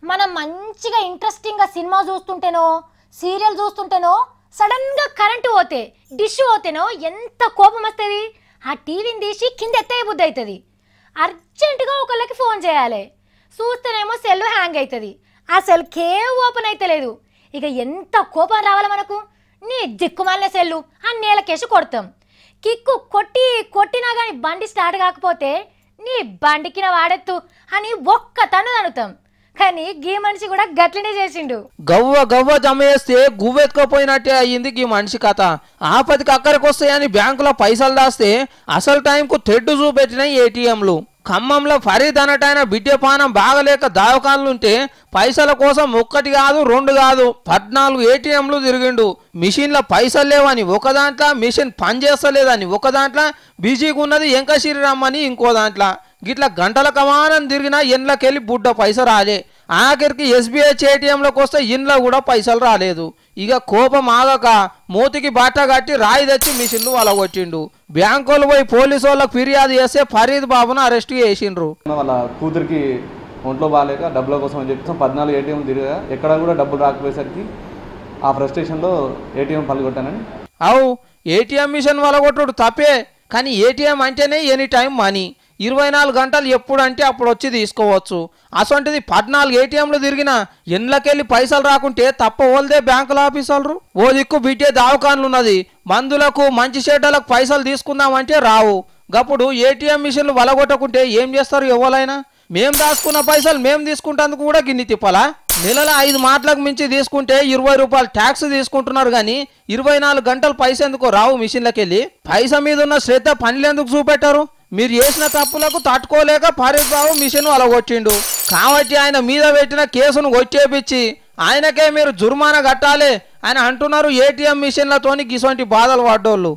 మనం మంచిగా ఇంట్రెస్టింగ్గా సినిమా చూస్తుంటేనో సీరియల్ చూస్తుంటేనో సడన్గా కరెంటు పోతే డిష్ పోతేనో ఎంత కోపం వస్తుంది. ఆ టీవీని తీసి కింద ఎత్తయ్య బుద్ధి అవుతుంది. అర్జెంటుగా ఒకళ్ళకి ఫోన్ చేయాలి. చూస్తేనేమో సెల్ హ్యాంగ్ అవుతుంది. ఆ సెల్ ఓపెన్ అవుతలేదు. ఇక ఎంత కోపం రావాలి మనకు. నీ దిక్కుమాలిన సెల్లు ఆ నేలకేసి కొడతాం. కిక్కు కొట్టినా కానీ బండి స్టార్ట్ కాకపోతే నీ బండికిన వాడెత్తు అని ఒక్క తను తనుతాం. కానీ గీ మనిషి కూడా గట్లనే చేసిండు. గవ్వ జమ చేస్తే గువ్వెత్తుకపోయినట్టే అయ్యింది గీ మనిషి కథ. ఆపదికి అక్కడికి వస్తాయని బ్యాంకులో పైసలు దాస్తే అసలు టైంకు తెడ్డు చూపెట్టిన ఏటీఎంలు. ఖమ్మంలో ఫరీద్ అనటైన బిడ్డ పానం బాగలేక దావకాన్లుంటే పైసల కోసం ఒక్కటి కాదు 2 కాదు 14 ఏటీఎంలు తిరిగిండు. మిషన్లో పైసలు లేవని ఒక దాంట్లో, మిషన్ పనిచేస్తలేదని ఒక దాంట్లో, బిజీగా ఉన్నది ఎంకసిరి రమ్మని ఇంకో దాంట్లో, గిట్లా గంటల కమానం తిరిగినా ఇండ్లకెళ్ళి బుడ్డ పైస రాలే. ఆఖరికి ఎస్బీఐ ఏటీఎంలోకి వస్తే ఇంట్లో కూడా పైసలు రాలేదు. ఇక కోపం ఆగక మూతికి బట్ట కట్టి రాయి తెచ్చి మిషన్లు వలగొట్టిండు. బ్యాంకులు పోయి పోలీసు వాళ్ళకి ఫిర్యాదు చేస్తే ఫరీద్ బాబును అరెస్ట్ చేసిండ్రు. వాళ్ళ కూతురికి ఒంట్లో బాగాలేక డబ్బుల కోసం అని చెప్పి 14 ఏటీఎం తిరిగా ఎక్కడ కూడా డబ్బులు రాకపోయేసరికి ఆ ఫ్రస్ట్రేషన్లో ఏటీఎం పలుగొట్టానని. అవు ఏటీఎం మిషన్ వలగొట్టుడు తప్పే, కానీ ఏటీఎం అంటేనే ఎనీ టైం మనీ. 24 గంటలు ఎప్పుడంటే అప్పుడు వచ్చి తీసుకోవచ్చు. అసొంటిది 14 ఏటీఎంలు తిరిగినా ఇండ్లకెళ్ళి పైసలు రాకుంటే తప్ప ఓల్దే బ్యాంకుల ఆఫీసర్లు. ఓ దిక్కు బిడ్డే దావకాన్లు ఉన్నది, మందులకు మంచి చెడ్డలకు పైసలు తీసుకుందామంటే రావు. గప్పుడు ఏటీఎం మిషన్లు వలగొట్టకుంటే ఏం చేస్తారు ఎవరైనా? మేం దాచుకున్న పైసలు మేము తీసుకుంటేందుకు కూడా గిన్ని తిప్పాలా? నెలలో 5 మాటలకు మించి తీసుకుంటే 20 రూపాయలు ట్యాక్స్ తీసుకుంటున్నారు. కానీ 24 గంటలు పైస ఎందుకో రావు మిషన్లకెళ్ళి. పైస మీద ఉన్న శ్రద్ధ పనులెందుకు చూపెట్టారు? మీరు చేసిన తప్పులకు తట్టుకోలేక ఫరీద్ బాబు మిషన్ అలగొట్టిండు. కాబట్టి ఆయన మీద పెట్టిన కేసును కొట్టేపిచ్చి ఆయనకే మీరు జుర్మానా కట్టాలి అని అంటున్నారు ఏటీఎం మిషన్లతోని గిసొంటి బాధలు పడ్డోళ్ళు.